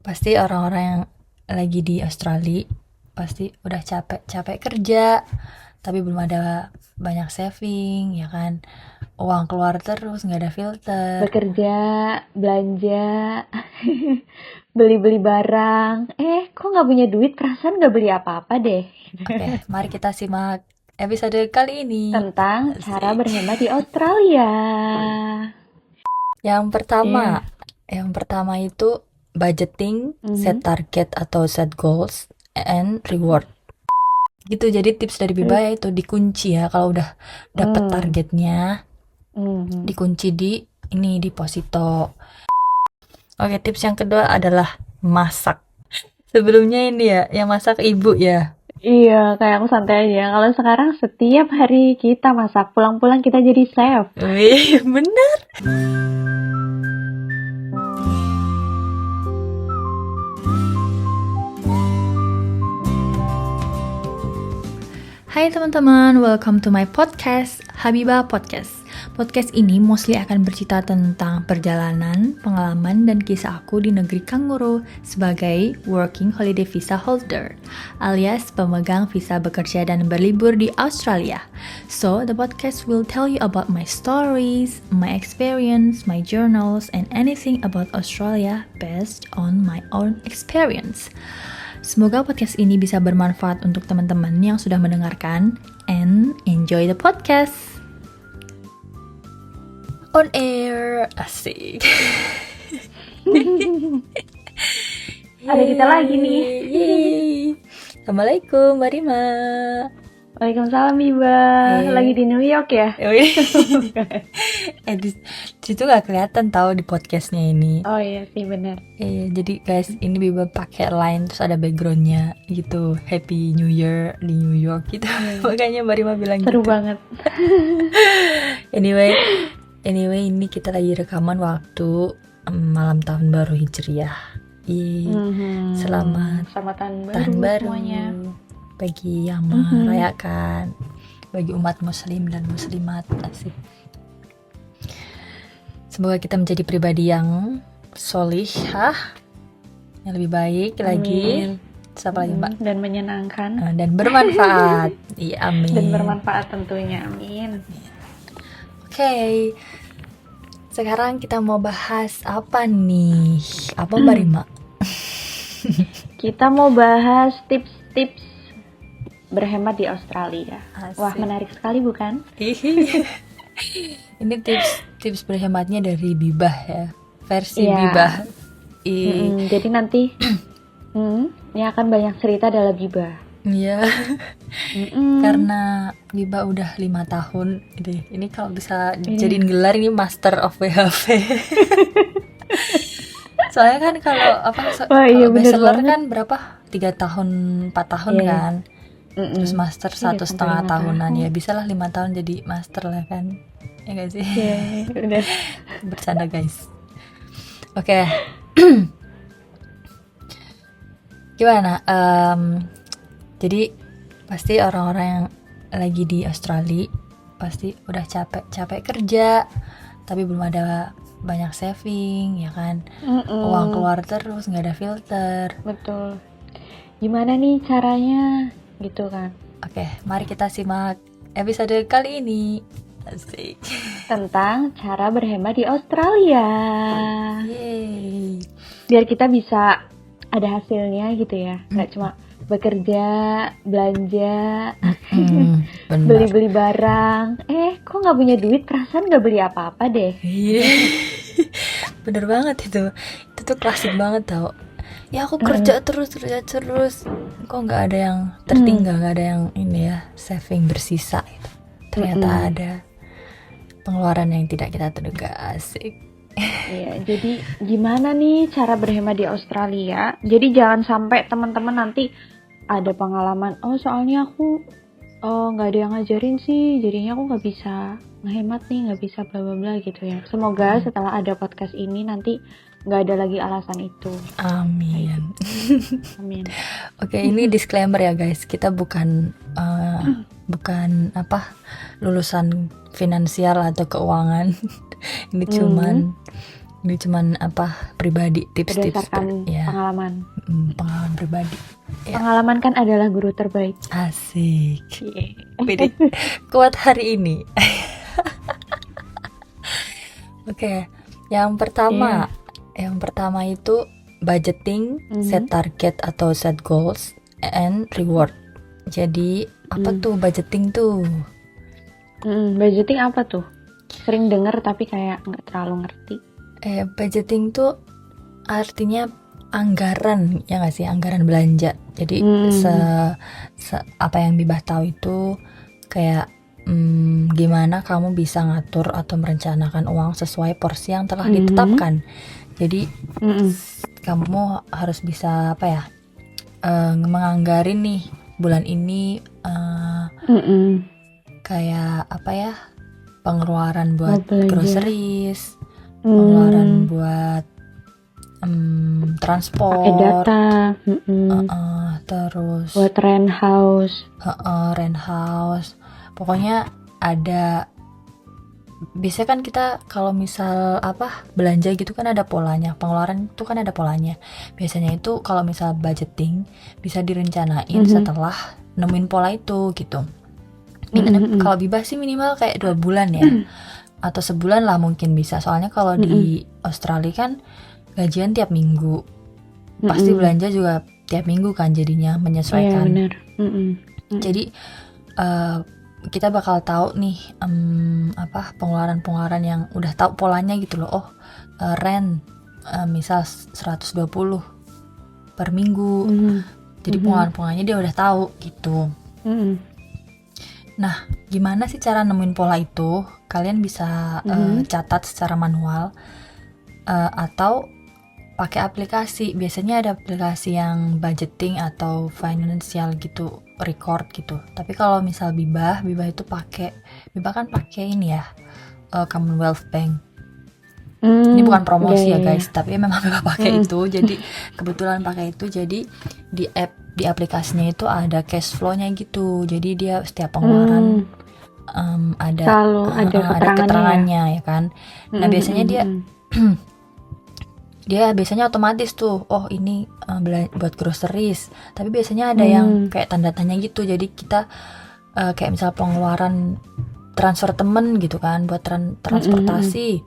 Pasti orang-orang yang lagi di Australia pasti udah capek kerja, tapi belum ada banyak saving, ya kan? Uang keluar terus, nggak ada filter. Bekerja, belanja, beli-beli barang. Kok nggak punya duit? Perasaan nggak beli apa-apa deh. Oke, mari kita simak episode kali ini. Tentang cara Asik. berhemat di Australia. Yang Iya. pertama itu budgeting, set Mhm. target atau set goals, and reward. Gitu, jadi tips dari Biba Terus, itu dikunci ya, kalau udah dapet hmm, targetnya, mhm. dikunci di deposito. Oke, tips yang kedua adalah masak. Sebelumnya ini ya, yang masak ibu ya. Iya, kayak aku santai aja. Kalau sekarang setiap hari kita masak, pulang-pulang kita jadi chef. Wih, bener. Hai teman-teman, welcome to my podcast, Habibah Podcast. Podcast ini mostly akan bercerita tentang perjalanan, pengalaman, dan kisah aku di negeri Kanguru sebagai working holiday visa holder, alias pemegang visa bekerja dan berlibur di Australia. So, the podcast will tell you about my stories, my experience, my journals, and anything about Australia based on my own experience. Semoga podcast ini bisa bermanfaat untuk teman-teman yang sudah mendengarkan, and enjoy the podcast. On air, asik. Ada kita lagi nih. Yeay. Assalamualaikum, Mbak Rima. Waalaikumsalam, Iba. Lagi di New York ya? Di situ gak kelihatan tahu di podcastnya ini. Oh iya sih, benar. Jadi guys, ini Biba pakai line terus ada backgroundnya gitu, Happy New Year di New York gitu. Makanya Mbak Rima bilang Seru gitu. banget. Anyway, ini kita lagi rekaman waktu malam tahun baru Hijriah. Selamat tahun baru semuanya. bagi yang merayakan, bagi umat muslim dan muslimat. Asik. Semoga kita menjadi pribadi yang solihah, yang lebih baik lagi. Siapa lagi, Mbak? Dan menyenangkan. Dan bermanfaat. Iya, amin. Dan bermanfaat tentunya, amin. Oke. Sekarang kita mau bahas apa nih? Apa Mbak Rima? Kita mau bahas tips-tips berhemat di Australia. Asik. Wah, menarik sekali bukan? Ini tips berhematnya dari Bibah ya, versi Iya. Bibah. Jadi nanti ini akan banyak cerita dalam Bibah. Iya. Karena Bibah udah 5 tahun gitu. Ini kalau bisa dijadiin gelar ini Master of WHV. Soalnya kan kalau Iya, bener bachelor banget. kan berapa? 3 tahun, 4 tahun kan. Terus master 1,5 tahunan, ya bisalah 5 tahun jadi master lah kan, ya gak sih? Iya, udah. Bercanda guys. Oke. Gimana? Jadi pasti orang-orang yang lagi di Australia pasti udah capek kerja, tapi belum ada banyak saving, ya kan? Uang keluar terus, nggak ada filter. Betul. Gimana nih caranya? Gitu kan. Oke, mari kita simak episode kali ini. Asik. Tentang cara berhemat di Australia. Yeay. Biar kita bisa ada hasilnya gitu ya. Nggak cuma bekerja, belanja, Benar. beli-beli barang. Kok nggak punya duit? Perasaan nggak beli apa-apa deh. Iya. Bener banget itu. Itu tuh klasik banget tau. Ya aku kerja terus, kok nggak ada yang tertinggal, nggak ada yang ini ya, saving bersisa gitu. Ternyata ada pengeluaran yang tidak kita terduga. Asik. Iya, jadi gimana nih cara berhemat di Australia? Jadi jangan sampai teman-teman nanti ada pengalaman, soalnya aku nggak ada yang ngajarin sih, jadinya aku nggak bisa ngehemat nih, nggak bisa bla bla bla gitu ya. Semoga setelah ada podcast ini nanti nggak ada lagi alasan itu. Amin. Amin. Oke, ini disclaimer ya guys, kita bukan lulusan finansial atau keuangan. Ini cuman Ini cuman pribadi, tips-tips berdasarkan pengalaman. pengalaman pribadi. Ya. Pengalaman kan adalah guru terbaik. Asik. Pilih kuat hari ini. Oke, yang pertama itu budgeting, set target atau set goals and reward. Jadi apa tuh budgeting tuh? Budgeting apa tuh? Sering denger tapi kayak nggak terlalu ngerti. Budgeting tuh artinya anggaran, ya nggak sih, anggaran belanja. Jadi apa yang Bibah tahu itu kayak gimana kamu bisa ngatur atau merencanakan uang sesuai porsi yang telah ditetapkan. Jadi kamu harus bisa menganggarin nih bulan ini kayak pengeluaran buat groceries, pengeluaran buat transport, pakai data, terus buat rent house. Pokoknya ada. Biasanya kan kita kalau misal belanja gitu kan ada polanya, pengeluaran itu kan ada polanya. Biasanya itu kalau misal budgeting bisa direncanain setelah nemuin pola itu gitu. Kalau Bibah sih minimal kayak 2 bulan ya, atau sebulan lah mungkin bisa. Soalnya kalau di Australia kan gajian tiap minggu, pasti belanja juga tiap minggu kan, jadinya menyesuaikan. Iya, benar. Jadi kita bakal tahu nih pengeluaran yang udah tahu polanya gitu loh. Rent misal 120 per minggu. Jadi pengeluarannya dia udah tahu gitu. Nah, gimana sih cara nemuin pola itu? Kalian bisa catat secara manual atau pakai aplikasi. Biasanya ada aplikasi yang budgeting atau financial gitu, record gitu. Tapi kalau misal Bibah itu pakai ini ya, Commonwealth Bank. Ini bukan promosi ya guys, tapi memang Bibah pakai itu. Jadi kebetulan pakai itu. Jadi di aplikasinya itu ada cash flow-nya gitu. Jadi dia setiap pengeluaran ada keterangannya ya kan. Nah biasanya dia biasanya otomatis tuh, ini buat groceries. Tapi biasanya ada yang kayak tanda tanya gitu. Jadi kita kayak misal pengeluaran transfer temen gitu kan, buat transportasi.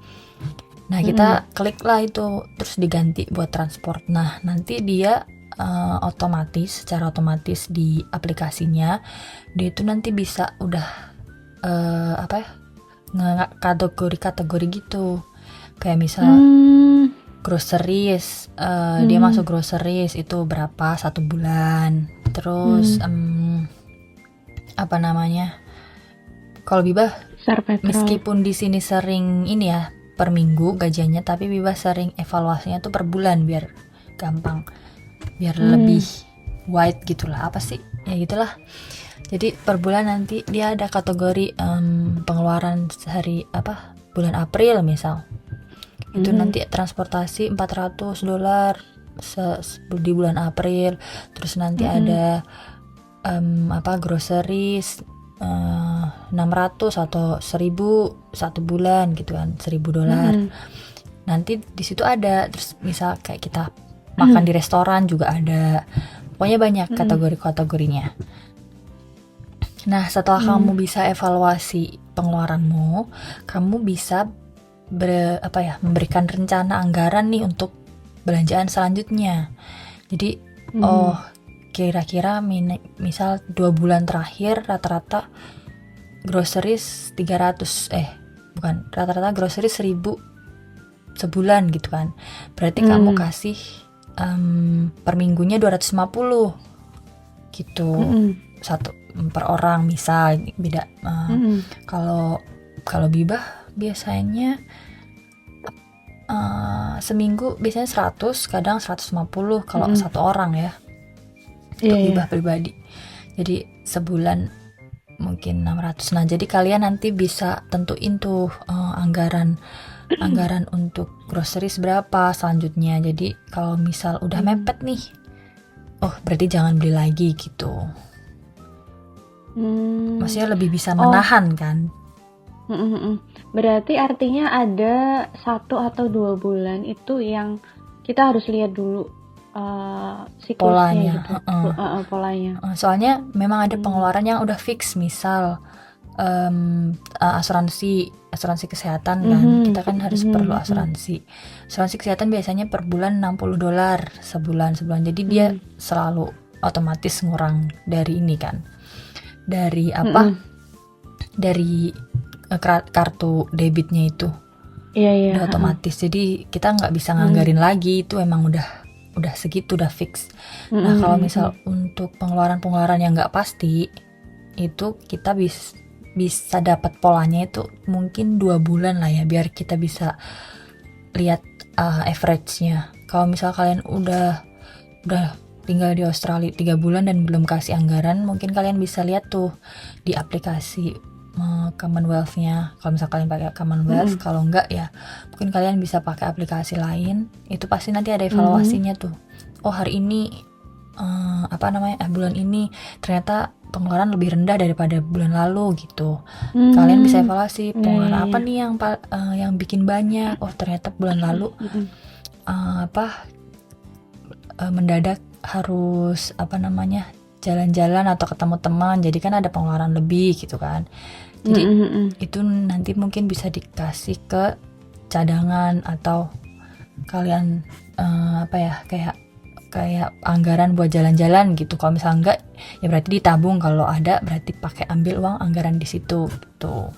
Nah kita klik lah itu, terus diganti buat transport. Nah nanti dia secara otomatis di aplikasinya dia itu nanti bisa udah kategori gitu. Kayak misal groceries, dia masuk groceries itu berapa 1 bulan. Terus kalau Bibah meskipun di sini sering ini ya per minggu gajiannya, tapi Bibah sering evaluasinya tuh per bulan biar gampang, biar lebih wide gitulah, ya gitulah. Jadi per bulan nanti dia ada kategori pengeluaran sehari bulan April misal. Itu nanti transportasi $400 di bulan April. Terus nanti ada groceries 600 atau 1000 1 bulan gitu kan, $1,000. Nanti di situ ada, terus misal kayak kita makan di restoran juga ada. Pokoknya banyak kategori-kategorinya. Nah, setelah kamu bisa evaluasi pengeluaranmu, kamu bisa memberikan rencana anggaran nih untuk belanjaan selanjutnya. Jadi kira-kira misal 2 bulan terakhir rata-rata groceries 1.000 sebulan gitu kan. Berarti kamu kasih per minggunya 250 gitu. Satu per orang misal beda. Kalau Bibah biasanya seminggu biasanya 100, kadang 150 kalau satu orang ya. Bibah pribadi. Jadi sebulan mungkin 600. Nah, jadi kalian nanti bisa tentuin tuh anggaran untuk groceries berapa selanjutnya. Jadi kalau misal udah mepet nih, berarti jangan beli lagi gitu. Maksudnya lebih bisa menahan kan. Berarti artinya ada 1 atau 2 bulan itu yang kita harus lihat dulu siklusnya Polanya. gitu. Polanya. Soalnya memang ada pengeluaran yang udah fix, misal asuransi kesehatan kan, kita kan harus perlu asuransi kesehatan biasanya per bulan $60 sebulan, jadi dia selalu otomatis ngurang dari ini kan, dari dari kartu debitnya itu. Iya. Udah otomatis, jadi kita nggak bisa nganggarin lagi, itu emang udah segitu, udah fix. Nah kalau misal untuk pengeluaran yang nggak pasti, itu kita bisa dapat polanya itu mungkin 2 bulan lah ya, biar kita bisa lihat average-nya. Kalau misal kalian udah tinggal di Australia 3 bulan dan belum kasih anggaran, mungkin kalian bisa lihat tuh di aplikasi Commonwealth-nya. Kalau misal kalian pakai Commonwealth, kalau enggak ya mungkin kalian bisa pakai aplikasi lain. Itu pasti nanti ada evaluasinya tuh. Oh hari ini bulan ini ternyata pengeluaran lebih rendah daripada bulan lalu gitu. Kalian bisa evaluasi pengeluaran apa nih yang bikin banyak. Oh ternyata bulan lalu mendadak harus jalan-jalan atau ketemu teman, jadi kan ada pengeluaran lebih gitu kan. Jadi itu nanti mungkin bisa dikasih ke cadangan, atau kalian kayak anggaran buat jalan-jalan gitu. Kalau misalnya enggak ya berarti ditabung, kalau ada berarti pakai ambil uang anggaran di situ gitu.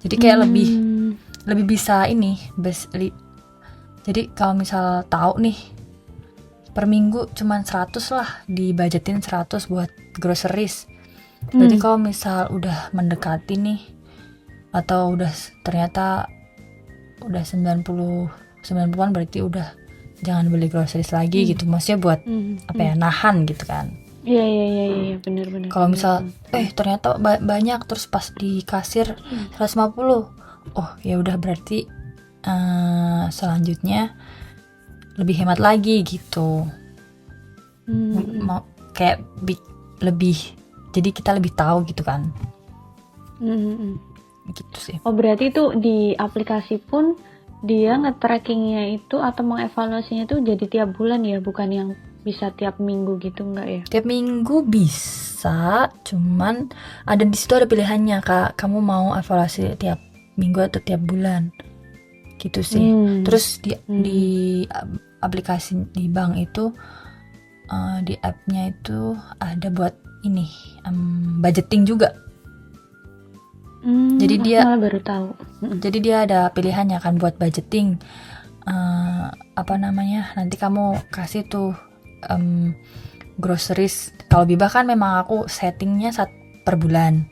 Jadi kayak lebih bisa ini jadi kalau misal tahu nih per minggu cuman 100 lah, dibajetin 100 buat groceries. Berarti kalau misal udah mendekati nih, atau ternyata udah 90-an, berarti udah jangan beli groceries lagi gitu. Maksudnya buat nahan gitu kan. Iya, benar. Kalau misal ternyata banyak, terus pas di kasir 150. Oh, ya udah berarti selanjutnya lebih hemat lagi gitu. Kayak lebih, jadi kita lebih tahu gitu kan. Gitu sih. Oh berarti itu di aplikasi pun dia nge-trackingnya itu atau mengevaluasinya itu jadi tiap bulan ya, bukan yang bisa tiap minggu gitu, enggak ya? Tiap minggu bisa, cuman ada di situ ada pilihannya, Kak. Kamu mau evaluasi tiap minggu atau tiap bulan gitu sih. Terus di aplikasi di bank itu, di app-nya itu ada buat ini budgeting juga. Jadi dia malah baru tahu. Jadi dia ada pilihannya kan buat budgeting. Nanti kamu kasih tuh groceries. Kalau Biba kan memang aku settingnya per bulan.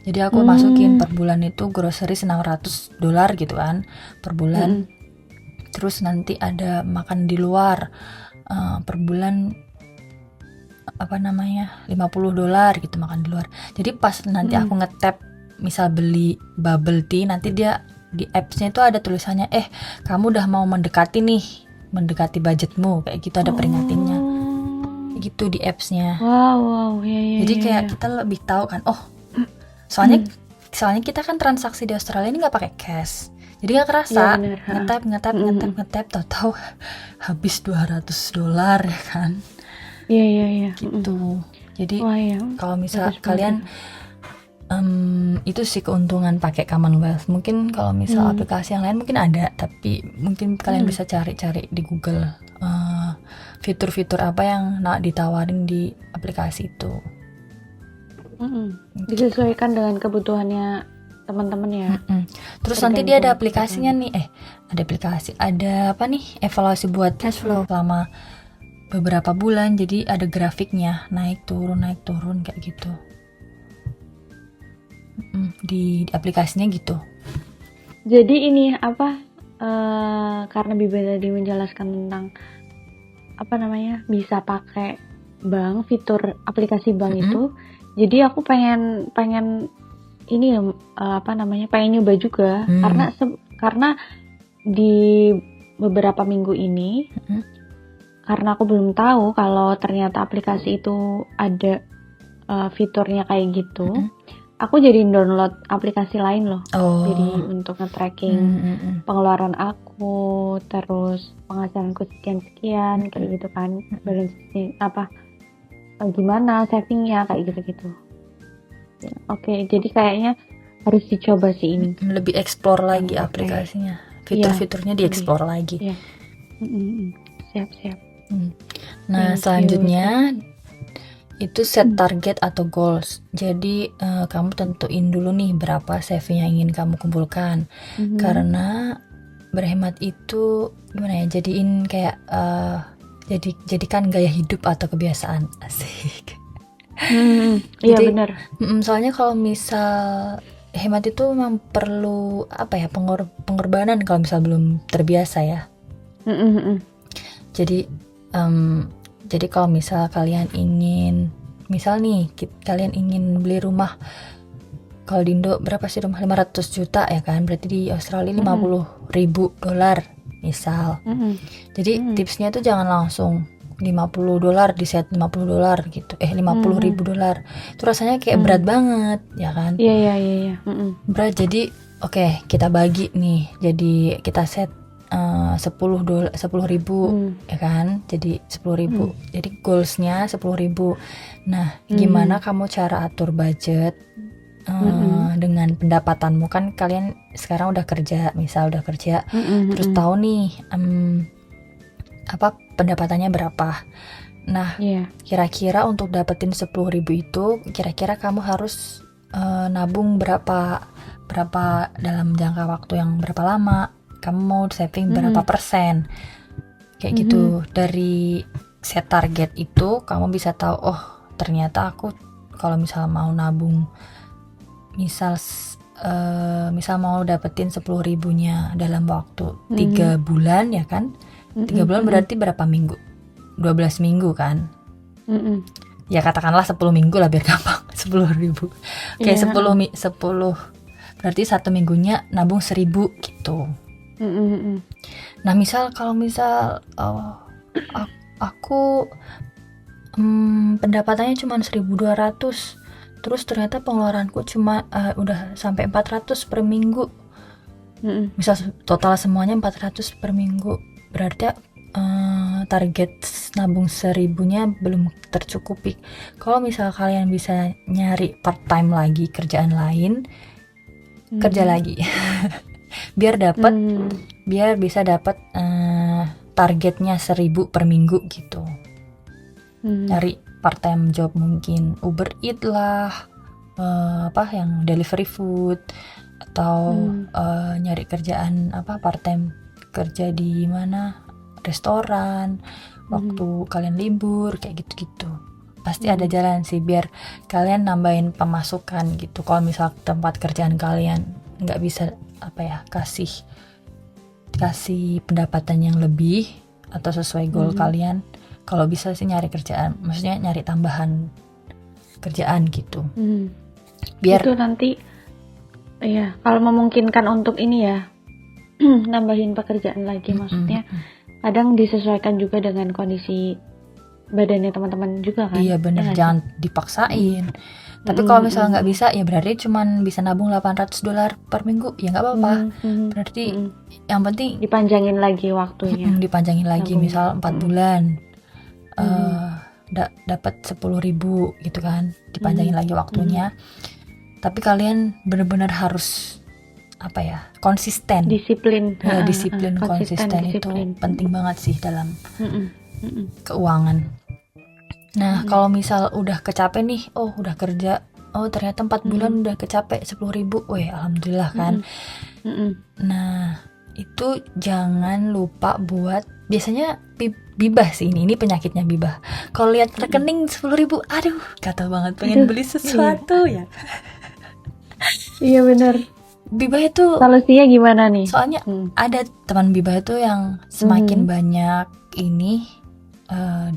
Jadi aku masukin per bulan itu groceries $600 gitu kan per bulan. Terus nanti ada makan di luar per bulan $50 gitu makan di luar. Jadi pas nanti aku nge-tap misal beli bubble tea, nanti dia di apps-nya itu ada tulisannya kamu udah mau mendekati budgetmu, kayak gitu, ada peringatinnya gitu di apps-nya. Wow, ya. Jadi kayak kita lebih tahu kan. Soalnya kita kan transaksi di Australia ini nggak pakai cash, jadi nggak kerasa. Ngetap, tahu-tahu habis $200 ya kan. Iya. Gitu. Jadi kalau misal Bagus kalian itu sih keuntungan pakai Commonwealth. Mungkin kalau misal aplikasi yang lain mungkin ada, tapi mungkin kalian bisa cari-cari di Google fitur-fitur apa yang ditawarin di aplikasi itu. Disesuaikan dengan kebutuhannya teman-teman ya. Terus nanti dia ada aplikasinya nih, ada evaluasi buat cash flow selama beberapa bulan. Jadi ada grafiknya, naik turun kayak gitu. Di aplikasinya gitu. Jadi ini karena Biba tadi menjelaskan tentang bisa pakai bank, fitur aplikasi bank itu. Jadi aku pengen ini pengen nyoba juga, karena di beberapa minggu ini karena aku belum tahu kalau ternyata aplikasi itu ada fiturnya kayak gitu. aku jadi download aplikasi lain loh. Oh. Jadi untuk nge-tracking pengeluaran aku, terus penghasilanku sekian-sekian, kayak gitu kan. Balance gimana savingnya, kayak gitu-gitu. Ya, oke, jadi kayaknya harus dicoba sih ini. Lebih explore lagi Oke. aplikasinya. Fitur-fiturnya dieksplor lagi. Iya. Siap. Nah, Thank you. selanjutnya itu set target atau goals. Jadi kamu tentuin dulu nih berapa saving yang ingin kamu kumpulkan. Karena berhemat itu gimana ya? Jadiin kayak jadikan gaya hidup atau kebiasaan. Asik. Iya Jadi, benar. Soalnya kalau misal hemat itu memang perlu pengorbanan kalau misal belum terbiasa ya. Jadi kalau misal kalian ingin, misal nih kalian ingin beli rumah, kalau di Indo berapa sih rumah? 500 juta ya kan, berarti di Australia $50,000 misal. Jadi tipsnya tuh jangan langsung $50 di set $50 gitu, $50,000 itu rasanya kayak berat banget ya kan. Iya. Berat, jadi oke, kita bagi nih, jadi kita set $10,000 ya kan, jadi $10,000. Jadi goalsnya $10,000. Nah, gimana kamu cara atur budget dengan pendapatanmu? Kan kalian sekarang udah kerja, terus tahu nih pendapatannya berapa. Nah, kira-kira untuk dapetin $10,000 itu, kira-kira kamu harus nabung berapa dalam jangka waktu yang berapa lama, kamu mau saving berapa persen, kayak gitu. Dari set target itu kamu bisa tahu, oh ternyata aku kalau misal mau nabung, misal mau dapetin 10.000-nya dalam waktu 3 bulan ya kan, 3 bulan berarti berapa minggu? 12 minggu kan. Ya katakanlah 10 minggu lah biar gampang. 10.000 kayak 10 berarti 1 minggunya nabung 1.000 gitu. Nah kalau misal aku pendapatannya cuma 1.200, terus ternyata pengeluaranku cuma udah sampai 400 per minggu. Misal total semuanya 400 per minggu, berarti target nabung 1.000-nya belum tercukupi. Kalau misal kalian bisa nyari part time lagi, kerjaan lain, kerja lagi biar bisa dapat targetnya 1.000 per minggu gitu. Cari part time job, mungkin Uber Eats lah, yang delivery food, atau nyari kerjaan part time kerja di mana, restoran, waktu kalian libur, kayak gitu-gitu. Pasti ada jalan sih biar kalian nambahin pemasukan gitu. Kalau misal tempat kerjaan kalian nggak bisa kasih pendapatan yang lebih atau sesuai goal kalian, kalau bisa sih nyari kerjaan, maksudnya nyari tambahan kerjaan gitu. Biar itu nanti kalau memungkinkan untuk ini ya nambahin pekerjaan lagi, maksudnya kadang disesuaikan juga dengan kondisi badannya teman-teman juga kan. Iya bener, jangan dipaksain. Tapi kalau misalnya nggak bisa, ya berarti cuman bisa nabung $800 per minggu, ya nggak apa-apa. Berarti yang penting dipanjangin lagi waktunya. Dipanjangin lagi, misal 4 bulan dapat 10.000 gitu kan, dipanjangin lagi waktunya. Tapi kalian benar-benar harus konsisten. Disiplin. Konsisten itu penting banget sih dalam keuangan. Nah, kalau misal udah kecapek nih, udah kerja, ternyata 4 bulan udah kecapek 10.000, alhamdulillah kan. Nah, itu jangan lupa buat, biasanya bibah sih, ini penyakitnya bibah. Kalau lihat rekening 10.000, aduh, gatal banget pengen beli sesuatu ya. Iya benar. Bibah itu solusinya gimana nih? Soalnya ada teman bibah itu yang semakin banyak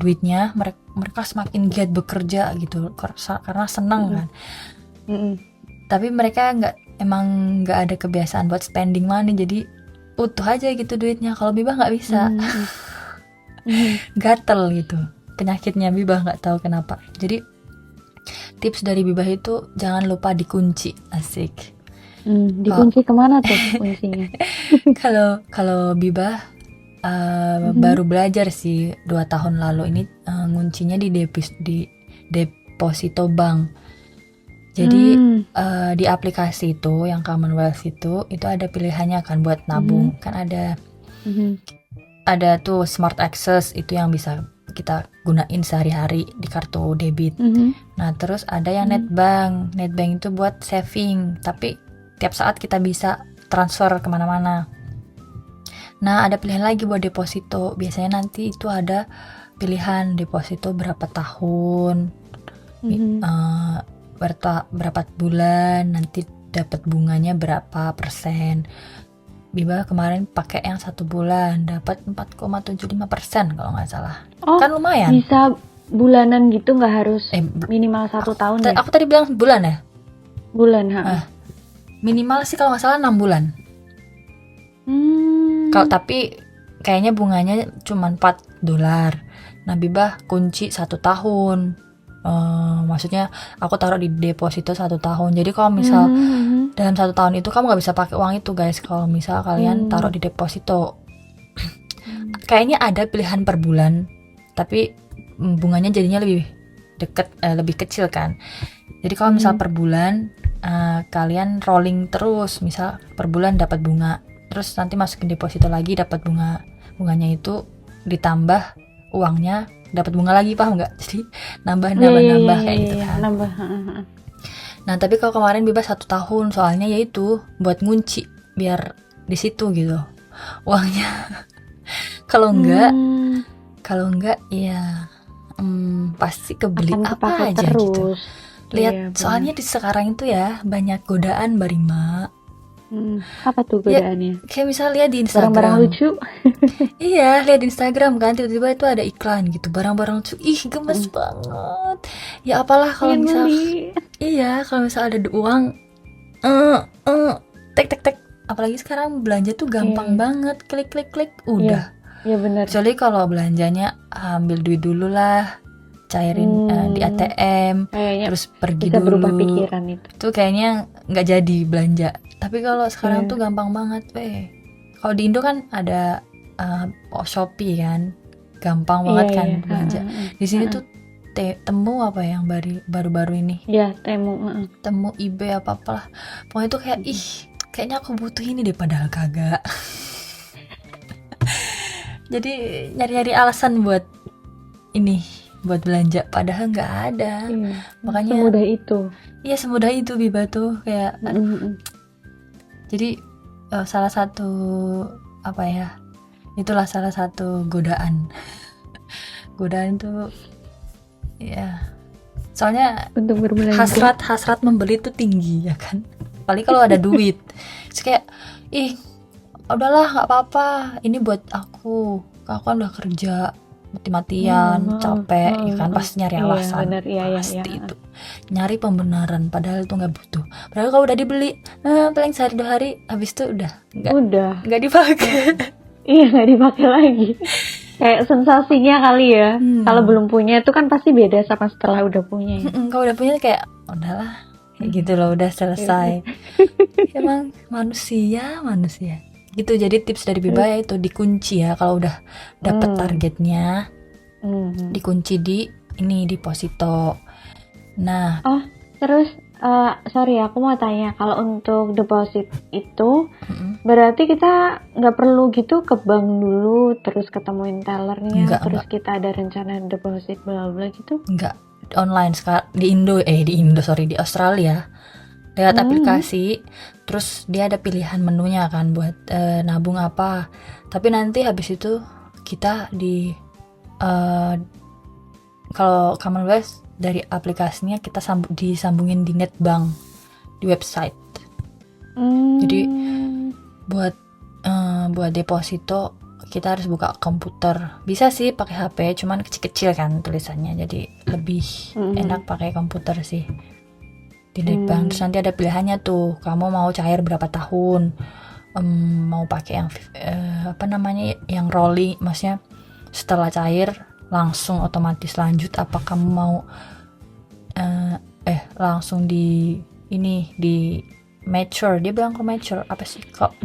duitnya, mereka semakin giat bekerja gitu karena senang kan. Tapi mereka nggak ada kebiasaan buat spending money, jadi utuh aja gitu duitnya. Kalau bibah nggak bisa. Gatel gitu, penyakitnya bibah, nggak tahu kenapa. Jadi Tips dari Bibah itu jangan lupa dikunci, asik. Dikunci kemana tuh kuncinya? Kalau Bibah baru belajar sih 2 tahun lalu ini, nguncinya di deposito bank. Jadi di aplikasi itu yang Commonwealth itu ada pilihannya kan buat nabung. Kan ada tuh Smart Access, itu yang bisa kita gunain sehari-hari di kartu debit. Nah terus ada yang Netbank itu buat saving, tapi tiap saat kita bisa transfer kemana-mana. Nah ada pilihan lagi buat deposito, biasanya nanti itu ada pilihan deposito berapa tahun, berapa bulan, nanti dapat bunganya berapa persen. Bibah kemarin pakai yang 1 bulan dapat 4,75% kalau nggak salah. Kan lumayan. Bisa bulanan gitu, nggak harus minimal 1 tahun ya? Aku tadi bilang bulan ya? Bulan, Minimal sih kalau nggak salah 6 bulan. Kalau tapi kayaknya bunganya cuma $4. Nah Bibah kunci 1 tahun. Maksudnya aku taruh di deposito 1 tahun. Jadi kalau misal dalam 1 tahun itu kamu nggak bisa pakai uang itu guys. Kalau misal kalian taruh di deposito, kayaknya ada pilihan per bulan, tapi bunganya jadinya lebih lebih kecil kan. Jadi kalau misal per bulan kalian rolling terus, misal per bulan dapat bunga, terus nanti masukin deposito lagi dapat bunganya itu ditambah uangnya dapat bunga lagi, paham nggak? Jadi nambah kayak gitu kan. Nah tapi kalau kemarin Bibah 1 tahun, soalnya yaitu buat ngunci biar di situ gitu uangnya. Kalau enggak ya pasti kebeli akan apa aja terus. gitu. Lihat soalnya di sekarang itu ya banyak godaan Mbak Rima. Apa tuh godaannya? Ya, kayak misal lihat di Instagram barang-barang lucu. Iya, lihat di Instagram kan tiba-tiba itu ada iklan gitu, barang-barang lucu. Ih, gemes banget. Ya apalah kalau misal kalau misal ada uang tek apalagi sekarang belanja tuh gampang banget, klik udah. Iya benar. Kecuali kalau belanjanya ambil duit dulu lah, cairin di ATM, kayaknya terus pergi bisa dulu. berubah pikiran itu Kayaknya nggak jadi belanja. Tapi kalau sekarang tuh gampang banget, Kalau di Indo kan ada Shopee kan, gampang banget kan belanja. Di sini tuh Temu apa yang baru-baru ini? Iya, Temu. Temu eBay apa-apalah. Pokoknya tuh kayak kayaknya aku butuh ini deh padahal kagak. Jadi nyari-nyari alasan buat belanja padahal nggak ada. Makanya semudah itu. Iya semudah itu Bibah tuh kayak. Jadi salah satu itulah salah satu godaan tuh ya. Soalnya untuk berbelanja. hasrat membeli tuh tinggi ya kan. Paling kalau ada duit. Terus kayak udahlah nggak apa-apa. Ini buat aku kan udah kerja mati-matian, capek, ya kan pasti nyari alasan, pasti itu nyari pembenaran, padahal itu nggak butuh. Padahal kalau udah dibeli, paling sehari 2 hari, habis itu udah nggak dipakai. Iya nggak dipakai lagi. Kayak sensasinya kali ya. Kalau belum punya itu kan pasti beda sama setelah udah punya. Kalau udah punya kayak udahlah, kayak gitu loh, udah selesai. Emang manusia. Gitu. Jadi tips dari Bibah ya itu dikunci ya kalau udah dapet targetnya, dikunci di deposito. Nah, terus sorry aku mau tanya, kalau untuk deposit itu berarti kita nggak perlu gitu ke bank dulu terus ketemuin tellernya, terus kita ada rencana deposit bla bla gitu? Enggak, online sekarang di Australia. Lewat aplikasi, terus dia ada pilihan menunya kan buat nabung apa. Tapi nanti habis itu kita kalau Commonwealth dari aplikasinya kita disambungin di Netbank, di website. Jadi buat deposito kita harus buka komputer. Bisa sih pakai HP, cuman kecil-kecil kan tulisannya, jadi lebih enak pakai komputer sih. Di Netbank. Terus nanti ada pilihannya tuh, kamu mau cair berapa tahun, mau pakai yang yang rolling, maksudnya setelah cair langsung otomatis lanjut, apa kamu mau langsung di mature. Dia bilang kok mature apa sih, kok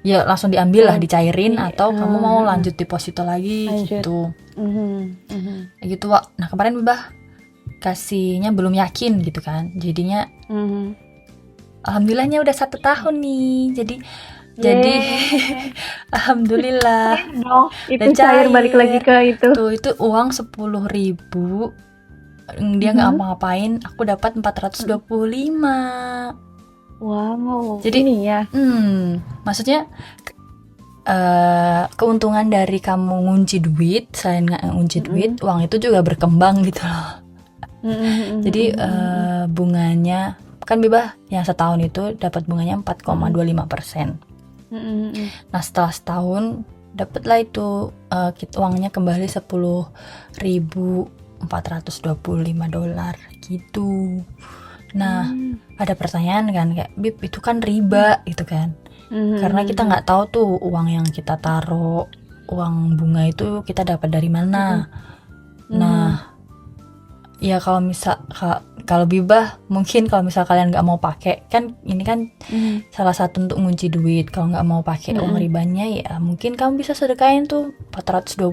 ya langsung diambil lah, dicairin, atau kamu mau lanjut deposito lagi gitu. Gitu Wak. Nah kemarin Bibah kasihnya belum yakin gitu kan, jadinya alhamdulillahnya udah 1 tahun nih, jadi alhamdulillah itu udah cair balik lagi ke itu. Tuh itu uang 10.000, dia nggak ngapa-ngapain, aku dapat 425. Wow, Jadi ini ya. Maksudnya keuntungan dari kamu ngunci duit, selain ngunci duit, uang itu juga berkembang gitu loh. Jadi bunganya kan Bibah yang setahun itu dapat bunganya 4,25%. Nah setelah setahun dapatlah itu uangnya kembali $10.425 gitu. Nah ada pertanyaan kan kayak, Bib itu kan riba gitu kan, karena kita nggak tahu tuh uang yang kita taruh, uang bunga itu kita dapat dari mana. Nah ya kalau Bibah mungkin kalau misal kalian nggak mau pakai, kan ini kan salah satu untuk ngunci duit, kalau nggak mau pakai uang ribanya ya mungkin kamu bisa sedekahin tuh $425,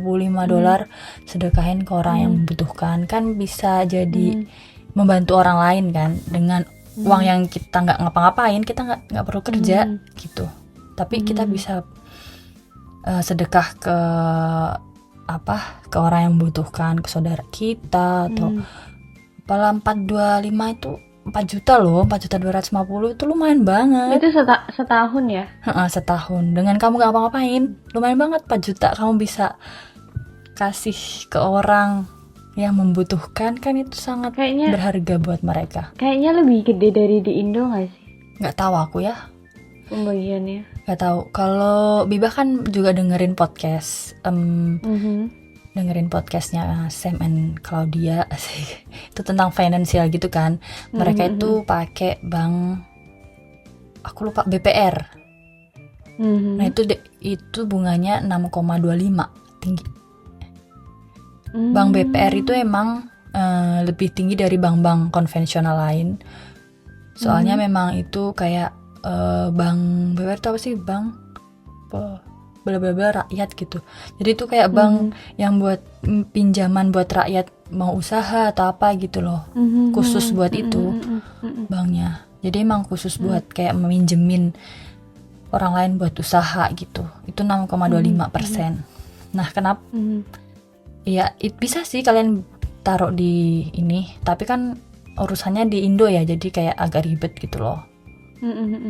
sedekahin ke orang yang membutuhkan, kan bisa jadi membantu orang lain kan, dengan uang yang kita nggak ngapa-ngapain, kita nggak perlu kerja gitu, tapi kita bisa sedekah ke orang yang membutuhkan, ke saudara kita, atau apalah. 425 itu 4 juta loh, 4.250 itu lumayan banget. Itu setahun ya? Setahun, dengan kamu nggak ngapa-ngapain, lumayan banget. 4 juta kamu bisa kasih ke orang yang membutuhkan, kan itu sangat berharga buat mereka. Kayaknya lebih gede dari di Indo nggak sih? Nggak tahu aku ya pembagiannya. Nggak tahu. Kalau Bibah kan juga dengerin podcast, dengerin podcastnya Sam and Claudia sih. Itu tentang financial gitu kan. Mereka itu pakai bank, aku lupa, BPR. Nah itu bunganya 6,25, tinggi. Bank BPR itu emang lebih tinggi dari bank-bank konvensional lain. Soalnya memang itu kayak bank BPR itu apa sih, bank bla-bla-bla rakyat gitu. Jadi itu kayak bank yang buat pinjaman buat rakyat mau usaha atau apa gitu loh. Khusus buat itu banknya. Jadi emang khusus buat kayak meminjemin orang lain buat usaha gitu. Itu 6,25%. Nah kenapa? Ya bisa sih kalian taruh di ini, tapi kan urusannya di Indo ya, jadi kayak agak ribet gitu loh.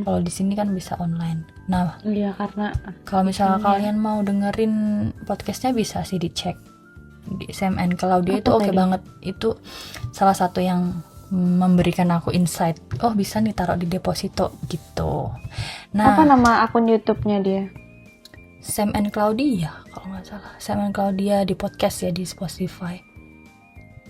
Kalau di sini kan bisa online. Nah, iya, karena kalau misalnya kalian mau dengerin podcastnya bisa sih dicek di Sam and Claudia. Itu oke banget. Itu salah satu yang memberikan aku insight. Oh bisa nih taruh di deposito gitu. Nah, apa nama akun YouTube-nya dia? Sam and Claudia kalau nggak salah. Sam and Claudia di podcast ya, di Spotify.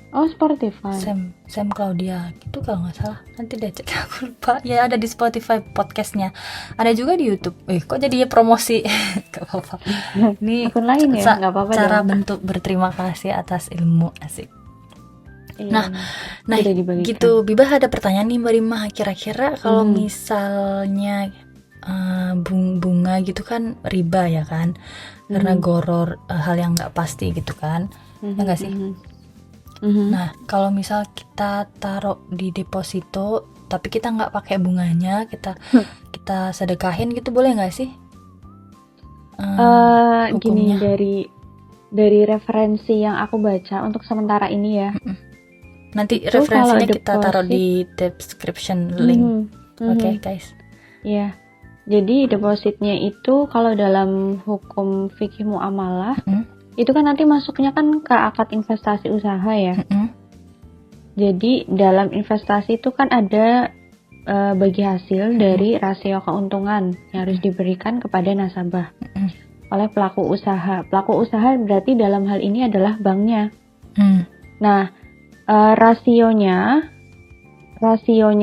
Oh, Spotify. Sam Claudia gitu kalau nggak salah. Nanti deh cek, aku lupa. Ya ada di Spotify podcastnya. Ada juga di YouTube. Kok jadi promosi? Gak apa-apa. Ini akun lain ya, nggak apa-apa. Cara bentuk berterima kasih atas ilmu, asik. Iya, nah gitu. Bibah ada pertanyaan nih Mbak Rima. Kira-kira kalau misalnya bunga gitu kan riba ya kan, karena goror, hal yang nggak pasti gitu kan, ya nggak sih? Nah kalau misal kita taruh di deposito tapi kita nggak pakai bunganya, kita sedekahin gitu, boleh nggak sih? Gini, dari referensi yang aku baca untuk sementara ini ya, nanti itu referensinya kita taruh di description link. Oke, guys. Ya, jadi depositnya itu kalau dalam hukum fikih muamalah itu kan nanti masuknya kan ke akad investasi usaha ya. Jadi dalam investasi itu kan ada bagi hasil dari rasio keuntungan yang harus diberikan kepada nasabah oleh pelaku usaha. Pelaku usaha berarti dalam hal ini adalah banknya. Nah, rasionya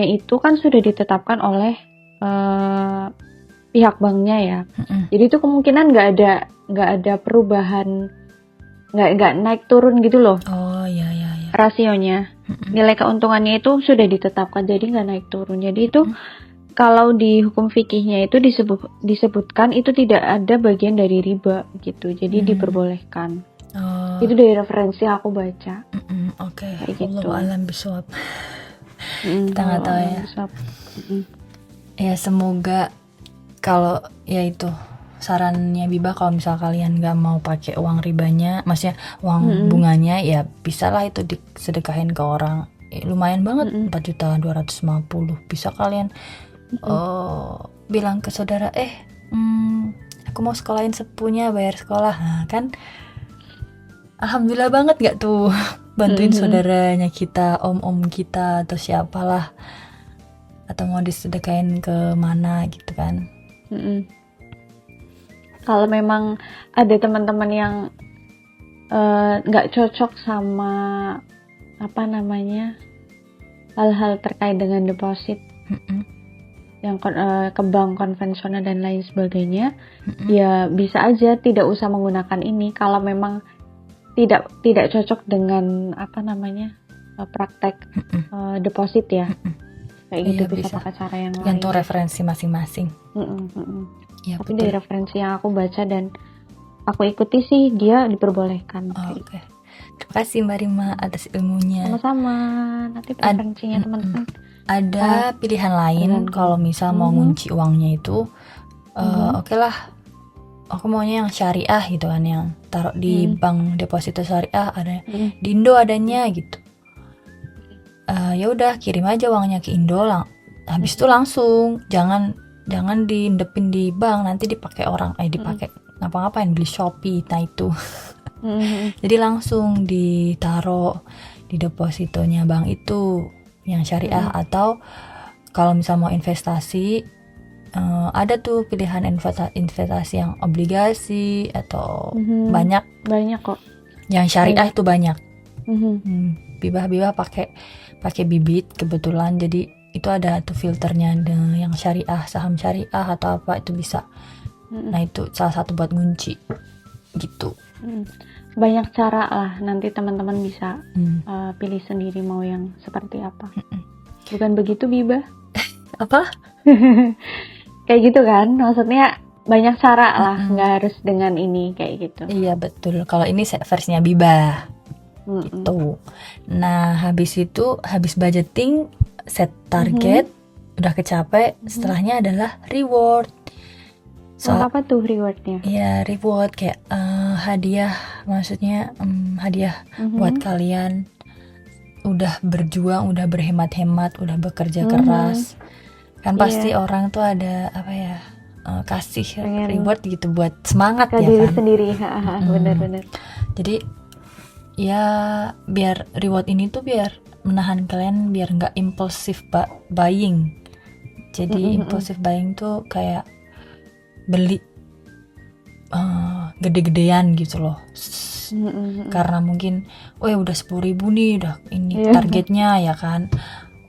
itu kan sudah ditetapkan oleh pihak banknya ya. Jadi itu kemungkinan nggak ada perubahan, nggak naik turun gitu loh. Oh iya. rasionya. Nilai keuntungannya itu sudah ditetapkan, jadi nggak naik turun. Jadi itu kalau di hukum fikihnya itu disebutkan itu tidak ada bagian dari riba gitu. Jadi diperbolehkan. Oh, Itu dari referensi aku baca. oke. Kayak gitu. Wallahu a'lam bishawab. Kita nggak tahu ya. Ya semoga kalau ya itu sarannya Biba, kalau misal kalian nggak mau pakai uang ribanya, maksudnya uang bunganya, ya bisalah itu disedekahin ke orang. Lumayan banget, 4.250.000. Bisa kalian bilang ke saudara, aku mau sekolahin sepupunya, bayar sekolah. Nah, kan alhamdulillah banget gak tuh bantuin saudaranya kita, om kita atau siapalah, atau mau disedekain ke mana gitu kan. Kalau memang ada teman-teman yang nggak cocok sama hal-hal terkait dengan deposit yang ke bank konvensional dan lain sebagainya, ya bisa aja tidak usah menggunakan ini kalau memang tidak cocok dengan praktek deposit ya. Kayak gitu, Iya, bisa pakai cara yang lain. Gantung referensi masing-masing. Ya, Tapi dari referensi yang aku baca dan aku ikuti sih, dia diperbolehkan. Oke. Terima kasih Mbak Rima atas ilmunya. Sama-sama. Nanti preferensinya teman-teman. Ada pilihan lain kalau misal mau ngunci uangnya itu, oke lah, aku maunya yang syariah gitu kan, yang taruh di bank deposito syariah, ada di Indo adanya gitu. Ya udah, kirim aja uangnya ke Indo habis itu langsung, jangan diindepin di bank, nanti dipakai orang, dipakai ngapa-ngapain, beli Shopee, nah itu. Jadi langsung ditaruh di depositonya bank itu yang syariah. Atau kalau misal mau investasi, ada tuh pilihan investasi yang obligasi atau banyak kok yang syariah itu banyak. Bibah pakai bibit kebetulan, jadi itu ada tuh filternya, ada yang syariah, saham syariah atau apa, itu bisa. Nah itu salah satu buat ngunci gitu. Banyak cara lah, nanti teman-teman bisa pilih sendiri mau yang seperti apa. Bukan begitu Biba? Apa? Kayak gitu kan, maksudnya banyak cara lah, nggak harus dengan ini kayak gitu. Iya betul, kalau ini versinya Biba gitu. Nah habis budgeting, set target, udah kecapek, setelahnya adalah reward. Apa tuh rewardnya? Ya reward kayak hadiah, maksudnya hadiah buat kalian udah berjuang, udah berhemat-hemat, udah bekerja keras. Kan pasti orang tuh ada kasih reward gitu buat semangat ke ya diri kan sendiri. Benar-benar. Jadi ya biar reward ini tuh biar menahan kalian biar nggak impulsif buying. Jadi impulsif buying tuh kayak beli gede-gedean gitu loh. Karena mungkin udah 10.000 nih, udah ini targetnya ya kan,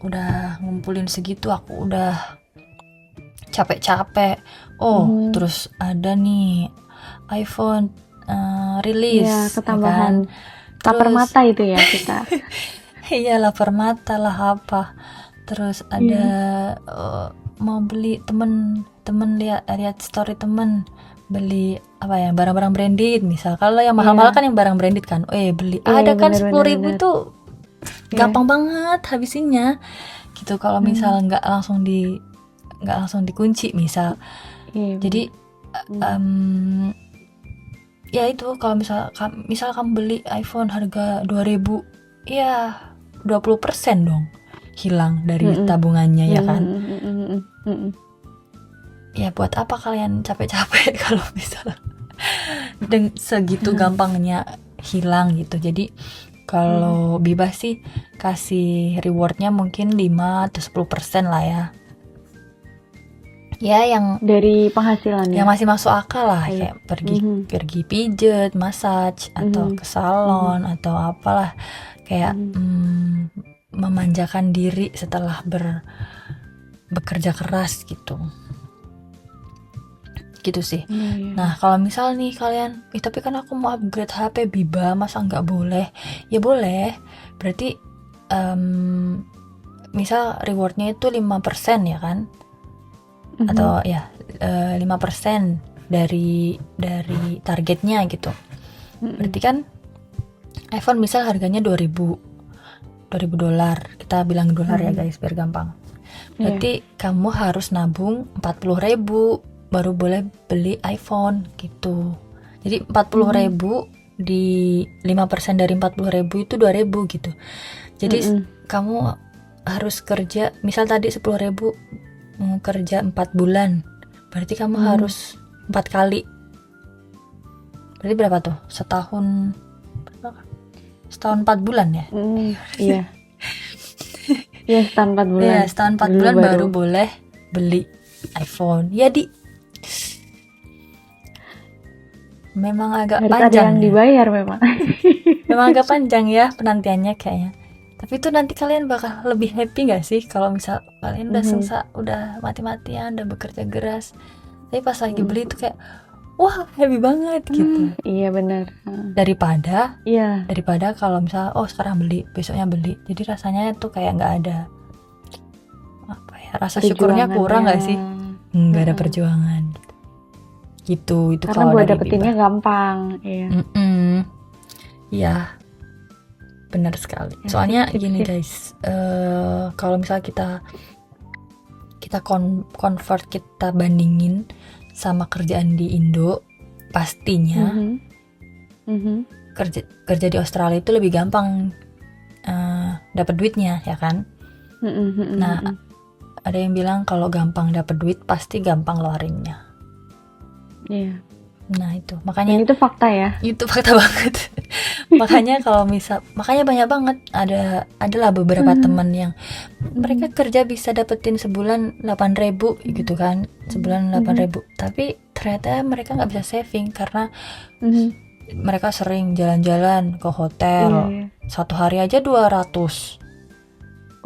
udah ngumpulin segitu, aku udah capek-capek. Terus ada nih iPhone rilis ya, ketambahan ya kan? lapar mata itu ya kita. Iya, lapar mata lah apa. Terus ada mau beli, temen lihat story temen beli barang-barang branded misal. Kalau yang mahal-mahal kan yang barang branded kan, beli ada kan 10.000 itu gampang banget habisinnya gitu. Kalau misal nggak langsung dikunci misal. Jadi ya itu, kalau misal kamu beli iPhone harga 2.000, ya 20% dong hilang dari tabungannya ya kan. Ya buat apa kalian capek-capek kalau misalnya segitu gampangnya hilang gitu. Jadi kalau Biba sih kasih rewardnya mungkin 5 atau 10% lah ya. Ya yang dari penghasilannya yang masih masuk akal lah, kayak pergi pijet, massage atau ke salon atau apalah, kayak memanjakan diri setelah bekerja keras gitu. gitu sih. Iya. Nah kalau misal nih kalian, tapi kan aku mau upgrade HP Biba, masa nggak boleh? Ya boleh, berarti misal rewardnya itu 5% ya kan? Atau ya 5% dari targetnya gitu. Berarti kan iPhone misal harganya $2.000, kita bilang dolar ya guys biar gampang. Berarti kamu harus nabung 40.000 baru boleh beli iPhone gitu. Jadi 40.000 di 5% dari 40.000 itu 2.000 gitu. Jadi kamu harus kerja, misal tadi 10.000 kerja 4 bulan, berarti kamu harus 4 kali. Berarti berapa tuh? Setahun 4 bulan ya? Iya. Iya, setahun 4 bulan. Iya, setahun 4 bulan baru boleh beli iPhone. Ya memang agak harus panjang. ada yang dibayar memang. Memang agak panjang ya penantiannya kayaknya. Tapi itu nanti kalian bakal lebih happy gak sih kalau misal kalian udah susah, udah mati-matian, udah bekerja keras, tapi pas lagi beli itu kayak wah happy banget gitu. Iya benar. Daripada kalau misal sekarang beli, besoknya beli, jadi rasanya tuh kayak nggak ada rasa syukurnya kurang nggak sih? Nggak ada perjuangan gitu. Itu karena buat dapetinnya gampang. Iya, benar sekali. Soalnya gini guys, kalau misal kita convert, kita bandingin sama kerjaan di Indo, pastinya kerja di Australia itu lebih gampang dapat duitnya ya kan. Nah ada yang bilang kalau gampang dapat duit pasti gampang ngeluarinnya. Iya. Nah itu makanya. Dan itu fakta ya. Itu fakta banget. Makanya makanya banyak banget adalah beberapa teman yang mereka kerja bisa dapetin sebulan 8.000 gitu kan, sebulan 8.000, tapi ternyata mereka nggak bisa saving karena mereka sering jalan-jalan ke hotel. Satu hari aja 200.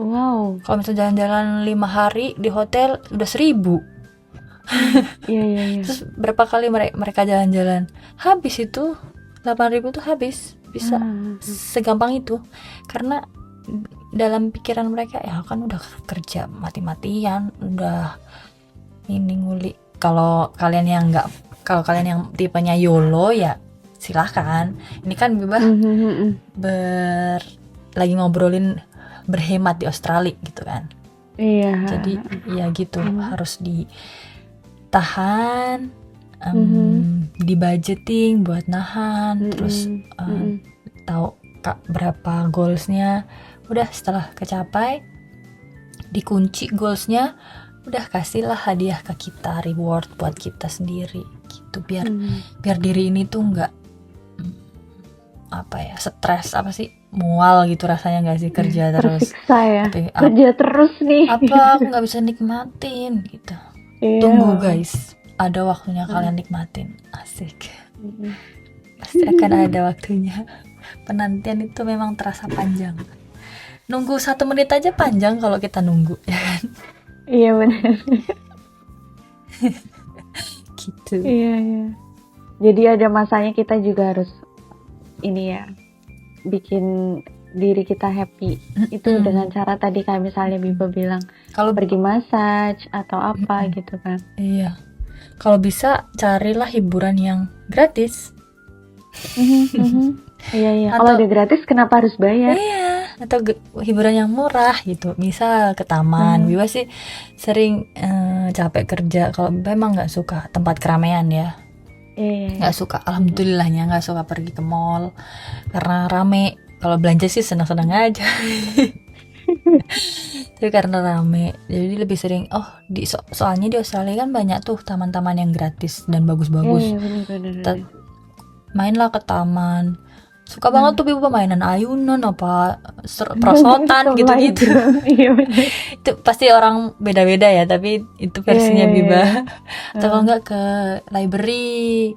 Wow. Kalau misalnya jalan-jalan 5 hari di hotel udah 1.000. Iya. Terus berapa kali mereka jalan-jalan, habis itu 8.000 tuh habis, bisa segampang itu. Karena dalam pikiran mereka ya kan udah kerja mati-matian, udah ini nguli. Kalau kalian yang tipenya YOLO ya silahkan. Ini kan Bibah lagi ngobrolin berhemat di Australia gitu kan. Iya. Jadi ya gitu, harus ditahan, dibudgeting buat nahan, terus tahu berapa goalsnya. Udah setelah kecapai, dikunci goalsnya, udah kasihlah hadiah ke kita, reward buat kita sendiri gitu, biar diri ini tuh nggak stres, mual gitu rasanya nggak sih, kerja terus tersiksa ya, kerja terus nih, aku nggak bisa nikmatin gitu. Tunggu guys, ada waktunya kalian nikmatin, asik. Pasti akan ada waktunya. Penantian itu memang terasa panjang. Nunggu 1 menit aja panjang kalau kita nunggu, ya kan? Iya benar. Gitu. Iya. Jadi ada masanya kita juga harus ini ya, bikin diri kita happy. Itu dengan cara tadi kayak misalnya Biba bilang, kalau pergi massage atau apa gitu kan. Iya. Kalau bisa carilah hiburan yang gratis. Iya. Kalau udah gratis kenapa harus bayar? Iya. Atau hiburan yang murah gitu. Misal ke taman. Biba sih sering capek kerja. Kalau Biba emang nggak suka tempat keramaian ya. Nggak suka, alhamdulillahnya nggak suka pergi ke mall karena rame. Kalau belanja sih senang-senang aja. Tapi karena rame, jadi lebih sering soalnya di Australia kan banyak tuh taman-taman yang gratis dan bagus-bagus. Bener. Mainlah ke taman. Suka banget tuh Biba mainan ayunan apa prosotan gitu-gitu. Iya bener. Itu pasti orang beda-beda ya, tapi itu versinya Biba. Atau kalau nggak ke library,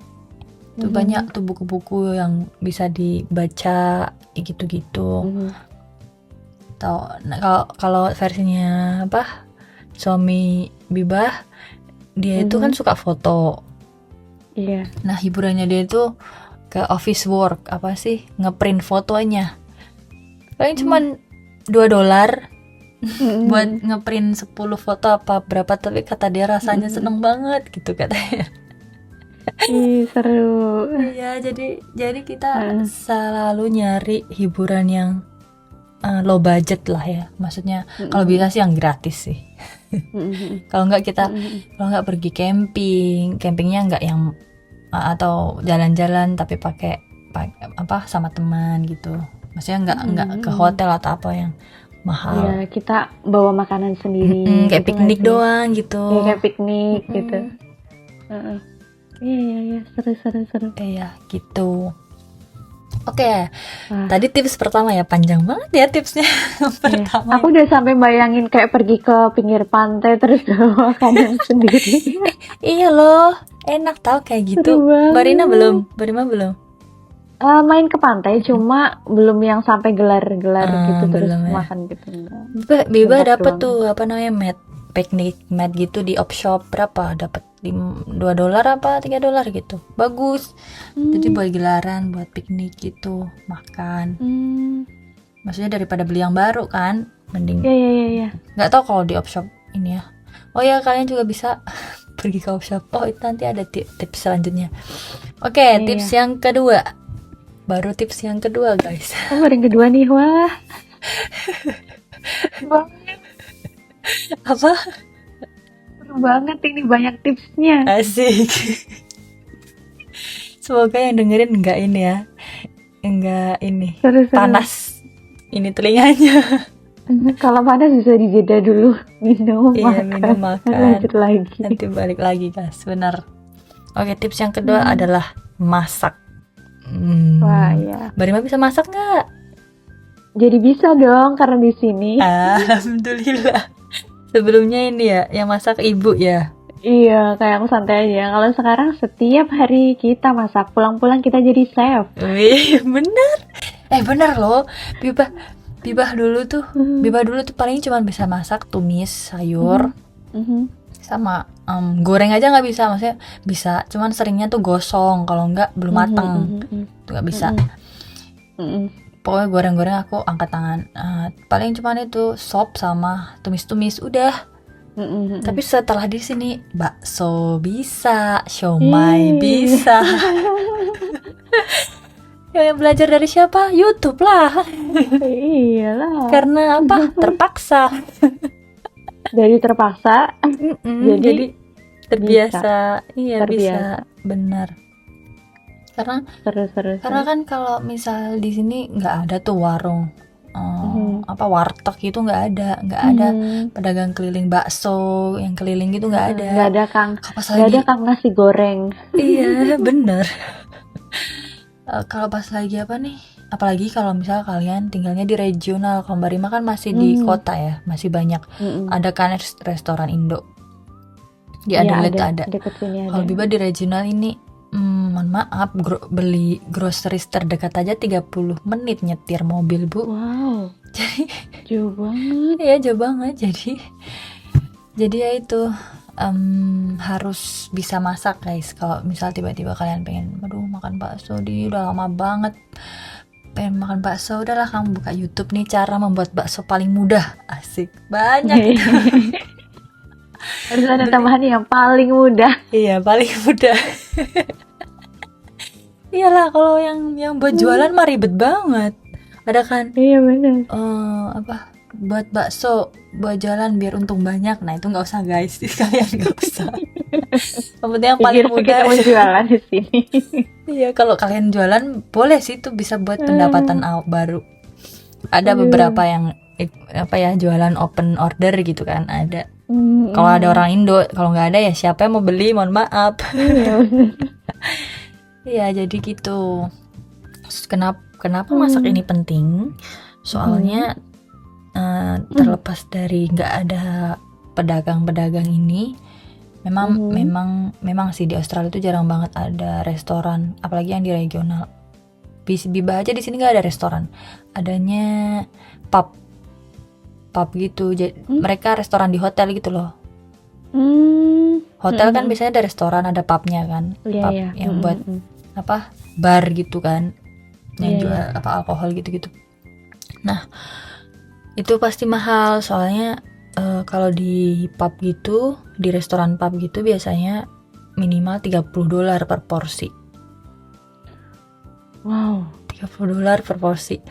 tuh banyak tuh buku-buku yang bisa dibaca gitu-gitu. Kalau versinya suami Biba, dia itu kan suka foto. Iya. Nah hiburannya dia itu ke office work, apa sih, ngeprint fotonya. Paling cuman $2 buat ngeprint 10 foto apa berapa, tapi kata dia rasanya seneng banget gitu katanya. Ih, seru. Iya, jadi kita selalu nyari hiburan yang low budget lah ya. Maksudnya kalau bisa sih yang gratis sih. Kalau nggak kita kalau nggak pergi campingnya nggak yang atau jalan-jalan tapi pakai apa sama teman gitu. Maksudnya nggak ke hotel atau apa yang mahal. Iya, kita bawa makanan sendiri. Kayak gitu piknik nggak sih? doang gitu. Iya, kayak piknik gitu. Iya, seru. Iya, gitu. Oke, Wah. tadi tips pertama ya, panjang banget ya tipsnya. Pertama. Aku udah sampai bayangin kayak pergi ke pinggir pantai terus bawa makanan sendiri. Iya loh, enak tau kayak gitu. Seru banget. Barina belum. Main ke pantai cuma belum yang sampai gelar-gelar gitu terus belum ya. makan gitu enggak. Biba Bentar dapet doang. tuh apa namanya picnic mat gitu di op shop, berapa? Dapat $2 apa $3 gitu. Bagus. Jadi buat gelaran, buat piknik gitu, makan. Maksudnya daripada beli yang baru kan, mending. Iya. Nggak tahu kalau di op shop ini ya. Oh ya, kalian juga bisa pergi ke op shop. Oh, itu nanti ada tips selanjutnya. Oke, tips yang kedua. Baru tips yang kedua, guys. Oh, baru yang kedua nih, wah. Apa? Seru banget ini, banyak tipsnya. Asik. Semoga yang dengerin enggak ini ya. Enggak ini. Seru. Panas. Ini telinganya. Kalau panas bisa dijeda dulu, minum makan. Lanjut lagi. Nanti balik lagi, guys. Benar. Oke, tips yang kedua adalah masak. Wah, ya. Barima bisa masak nggak? Jadi bisa dong karena di sini. Alhamdulillah. Sebelumnya ini ya, yang masak ibu ya. Iya, kayak aku santai aja. Kalau sekarang setiap hari kita masak, pulang-pulang kita jadi chef. Wih, bener. Bener loh. Bibah dulu tuh paling cuma bisa masak tumis sayur. Sama goreng aja nggak bisa, maksudnya bisa, cuman seringnya tuh gosong, kalau nggak belum matang, itu nggak bisa. Pokoknya goreng-goreng aku angkat tangan. Paling cuman itu sop sama tumis-tumis udah. Tapi setelah di sini bakso bisa, siomay bisa. Yang belajar dari siapa? YouTube lah. Iyalah. Karena apa? Terpaksa. Dari terpaksa jadi terbiasa. Iya, terbiasa. bisa. Benar. Karena Seru. kan kalau misal di sini nggak ada tuh warung apa warteg gitu, nggak ada pedagang keliling bakso yang keliling gitu, nggak ada. Nggak ada kang nasi goreng. Iya, bener. Kalau pas lagi apa nih, apalagi kalau misal kalian tinggalnya di regional, kalau Mbak Rima kan masih di kota ya, masih banyak ada kan restoran Indo di Adelaide ada. Deket sini ada. Kalau Biba di regional ini mohon maaf, beli groceries terdekat aja 30 menit nyetir mobil, Bu. Wow, jadi jauh banget. Iya, jauh banget. Jadi ya itu harus bisa masak, guys. Kalau misal tiba-tiba kalian pengen makan bakso, udah lama banget pengen makan bakso, udahlah kamu buka YouTube nih, cara membuat bakso paling mudah. Asik, banyak. Harus ada tambahan yang paling mudah. Iya, paling mudah. Iyalah, kalau yang buat jualan mah ribet banget. Ada kan? Iya, benar. Buat bakso, buat jalan biar untung banyak. Nah, itu nggak usah, guys. Kalian nggak usah. Yang penting yang paling mudah. Kita mau jualan di sini. Iya, kalau kalian jualan boleh sih, itu bisa buat pendapatan baru. Ada beberapa yang jualan open order gitu kan, ada. Kalau ada orang Indo, kalau nggak ada ya siapa yang mau beli, mohon maaf. Iya, jadi gitu. Kenapa masak ini penting? Soalnya terlepas dari nggak ada pedagang-pedagang ini, memang sih di Australia itu jarang banget ada restoran, apalagi yang di regional. Biba aja di sini nggak ada restoran, adanya pub gitu. Jadi mereka restoran di hotel gitu loh. Hotel kan biasanya ada restoran, ada pubnya kan, Iya, pub iya. yang buat apa, bar gitu kan, yang Iya, jual apa alkohol gitu-gitu. Nah itu pasti mahal soalnya kalau di pub gitu, di restoran pub gitu biasanya minimal $30 per porsi. Wow. $30 per porsi.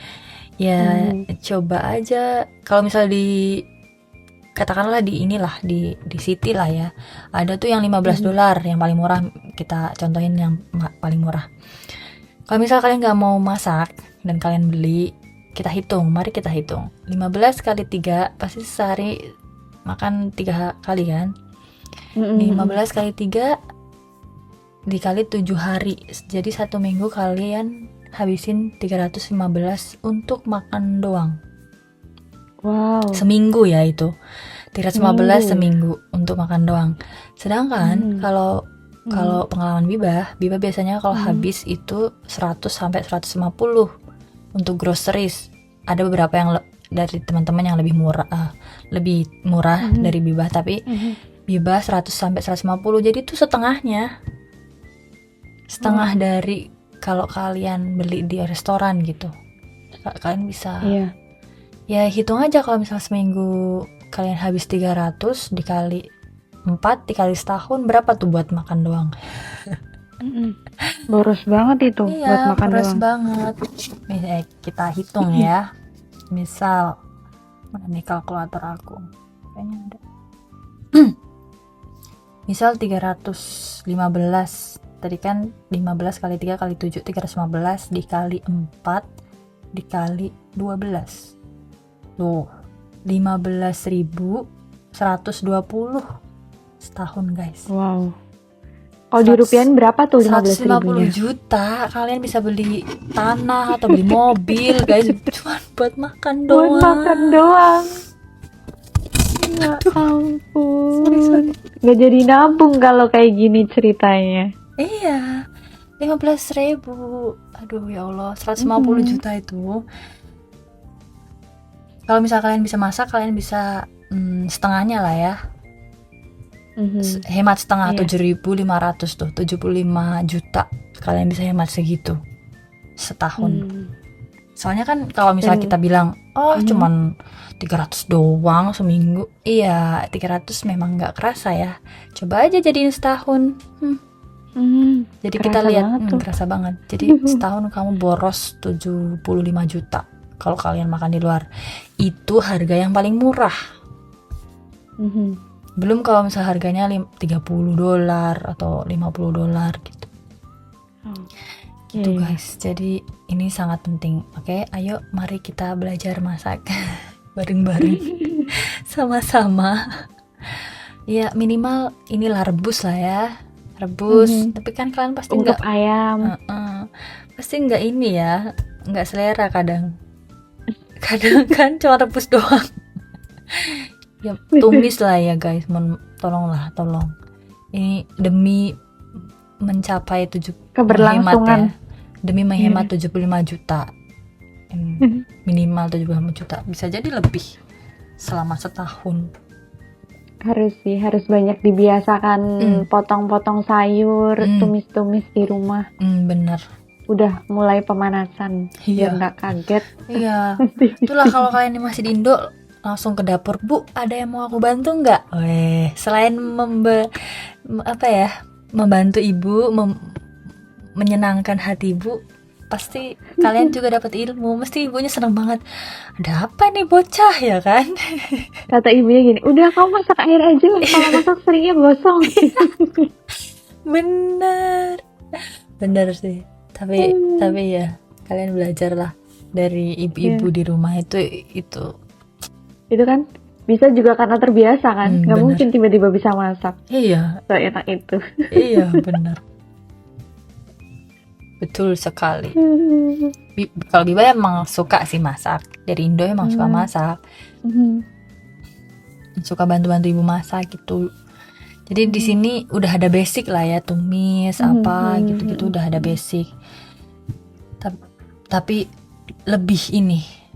Ya coba aja kalau misal di katakanlah di inilah di city lah ya. Ada tuh yang $15 yang paling murah, kita contohin yang paling murah. Kalau misal kalian nggak mau masak dan kalian beli, mari kita hitung 15 kali 3 pasti sehari makan 3 kali kan. 15 kali 3 dikali 7 hari, jadi 1 minggu kalian habisin 315 untuk makan doang. Wow. Seminggu ya itu 315 seminggu untuk makan doang. Sedangkan kalau pengalaman Biba biasanya kalau habis itu 100 sampai 150 untuk groceries. Ada beberapa yang dari teman-teman yang lebih murah dari Biba, tapi Biba 100 sampai 150. Jadi itu setengah dari kalau kalian beli di restoran gitu. Kalian bisa ya hitung aja, kalau misal seminggu kalian habis 300 dikali 4 dikali setahun berapa tuh buat makan doang. Boros banget itu buat makan boros doang. banget. Kita hitung ya. Misal mana nih kalkulator aku, kayaknya ada. Misal 315, tadi kan 15 kali 3 kali 7 315 dikali 4 dikali 12 tuh 15.120 setahun guys. Wow. Kalau dirupiahin berapa tuh 150 juta kalian bisa beli tanah atau beli mobil guys, cuma buat makan doang. Buat makan doang. Ya ampun. Gak jadi nabung kalau kayak gini ceritanya. Iya, 15.000. Aduh ya Allah, 150 juta itu. Kalau misal kalian bisa masak, kalian bisa setengahnya lah ya. Hemat setengah, 7.500 tuh, 75 juta. Kalian bisa hemat segitu setahun. Soalnya kan kalau misal kita bilang, cuman 300 doang seminggu. Iya, 300 memang gak kerasa ya. Coba aja jadiin setahun. Jadi kita lihat, kerasa banget. Jadi setahun kamu boros 75 juta. Kalau kalian makan di luar, itu harga yang paling murah. Belum kalau misal harganya $30 atau $50 gitu. Gitu guys. Jadi ini sangat penting. Oke, ayo mari kita belajar masak bareng-bareng sama-sama. Ya minimal inilah rebus lah ya. Rebus. Tapi kan kalian pasti ungkep ayam. Pasti nggak ini ya, nggak selera kadang kan cuma rebus doang. Ya tumis lah ya guys, tolong ini demi mencapai keberlangsungan ya, demi menghemat 75 juta minimal 75 juta, bisa jadi lebih selama setahun. Harus banyak dibiasakan potong-potong sayur, tumis-tumis di rumah. Bener. Udah mulai pemanasan biar nggak kaget. Iya. Itulah kalau kalian masih di Indo langsung ke dapur, Bu, ada yang mau aku bantu nggak? Selain membantu ibu, menyenangkan hati ibu, pasti kalian juga dapat ilmu. Mesti ibunya senang banget. Ada apa nih bocah ya kan? Kata ibunya gini, udah kamu masak air aja, kalau masak seringnya gosong. Bener sih. Tapi ya kalian belajarlah dari ibu-ibu di rumah itu kan bisa juga karena terbiasa kan, nggak mungkin tiba-tiba bisa masak. Iya, enak itu. Iya benar, betul sekali. Kalau Biba emang suka sih masak, dari Indo emang suka masak, suka bantu-bantu ibu masak gitu. Jadi di sini udah ada basic lah ya, tumis apa gitu-gitu udah ada basic. Tapi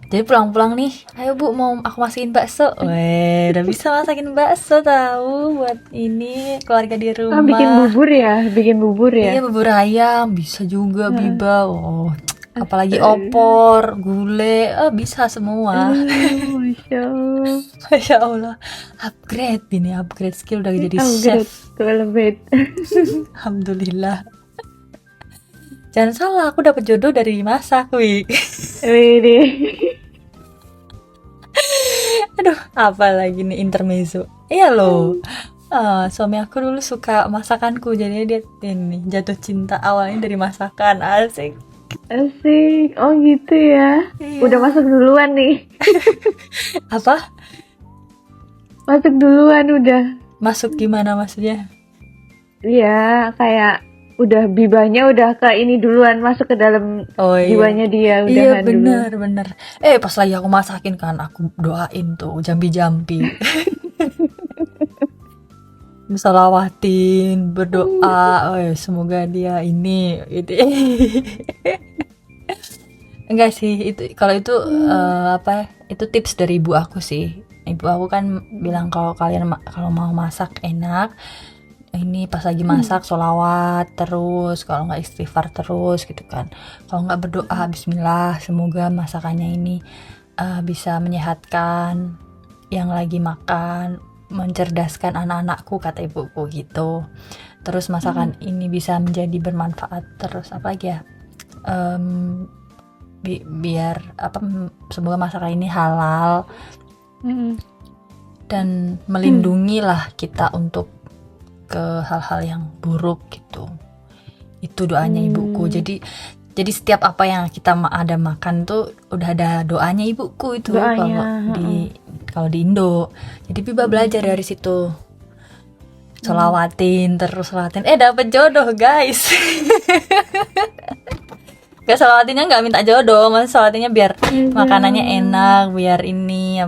Jadi pulang-pulang nih, ayo Bu mau aku masakin bakso. Weh, udah bisa masakin bakso tahu buat ini keluarga di rumah. Bikin bubur ya, Iya, bubur ayam bisa juga Biba. Oh, apalagi opor, gulai, bisa semua. Masya Allah. Masya Allah, upgrade skill udah jadi chef. To elevate. Alhamdulillah. Jangan salah, aku dapat jodoh dari masak, wih. Wede. Aduh, apa lagi nih intermezzo. Iya loh. Suami aku dulu suka masakanku, jadi dia ini jatuh cinta awalnya dari masakan. Asik. Oh gitu ya. Iya. Udah masuk duluan nih. Apa? Masuk duluan udah. Masuk gimana maksudnya? Iya, kayak udah bibanya udah ke ini duluan, masuk ke dalam jiwanya dia udah. Iya, bener. Pas lagi aku masakin kan, aku doain tuh jampi-jampi. Salawatin, berdoa, semoga dia ini gitu. Enggak sih, itu kalau itu itu tips dari ibu aku sih. Ibu aku kan bilang kalau mau masak enak, ini pas lagi masak sholawat terus, kalau nggak istighfar terus gitu kan. Kalau nggak berdoa bismillah, semoga masakannya ini bisa menyehatkan yang lagi makan, mencerdaskan anak-anakku, kata ibuku gitu. Terus masakan ini bisa menjadi bermanfaat terus, apa lagi ya, biar semoga masakan ini halal dan melindungi lah kita untuk ke hal-hal yang buruk gitu. Itu doanya ibuku. Jadi setiap apa yang kita ada makan tuh udah ada doanya ibuku itu. Kalau di Indo. Jadi Biba belajar dari situ. Sholawatin. Dapet jodoh guys. Gak sholawatinnya gak minta jodoh, maksudnya sholawatinnya biar makanannya enak, biar ini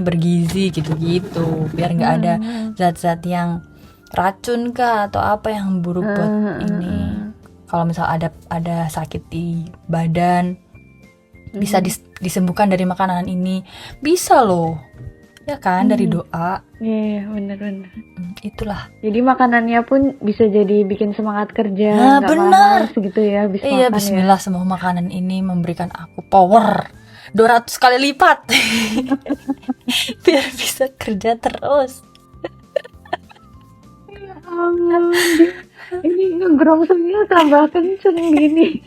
bergizi gitu-gitu, biar gak ada zat-zat yang racun kah atau apa yang buruk buat ini. Kalau misal ada sakit di badan, bisa disembuhkan dari makanan ini, bisa loh, ya kan, dari doa. Iya, bener. Itulah. Jadi makanannya pun bisa jadi bikin semangat kerja, nggak malas gitu ya. Iya, bismillah, semua makanan ini memberikan aku power 200 kali lipat biar bisa kerja terus. aman. Ini ngegrongsengnya tambah kenceng gini.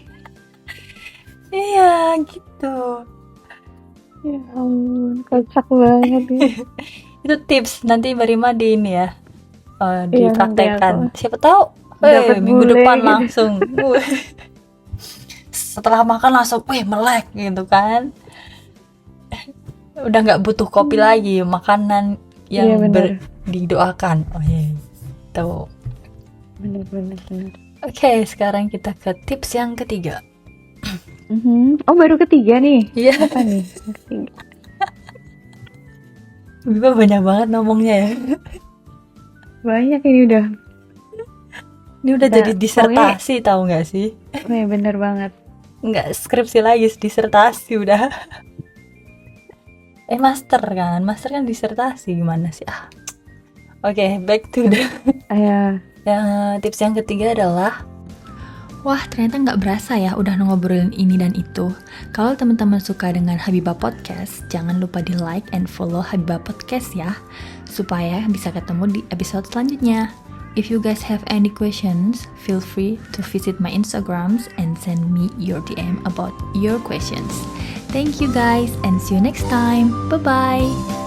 Iya gitu. Ya ampun, kocak banget ya. Itu tips, nanti Mbak Rima di ini ya, dipraktekkan. Iya, Siapa tahu minggu depan gitu. Langsung setelah makan langsung melek gitu kan. Udah gak butuh kopi lagi, makanan yang didoakan. Tuh. Bener. Oke, sekarang kita ke tips yang ketiga. Oh, baru ketiga nih? Iya. Apa nih? Biba banyak banget ngomongnya ya. Banyak ini udah. Ini udah jadi disertasi, tahu nggak sih? Nih, bener banget. Nggak skripsi lagi, disertasi udah. Master kan disertasi, gimana sih? Oke, back to the tips yang ketiga adalah, wah ternyata nggak berasa ya udah ngobrolin ini dan itu. Kalau teman-teman suka dengan Habibah Podcast, jangan lupa di like and follow Habibah Podcast ya, supaya bisa ketemu di episode selanjutnya. If you guys have any questions, feel free to visit my Instagrams and send me your DM about your questions. Thank you guys and see you next time. Bye-bye.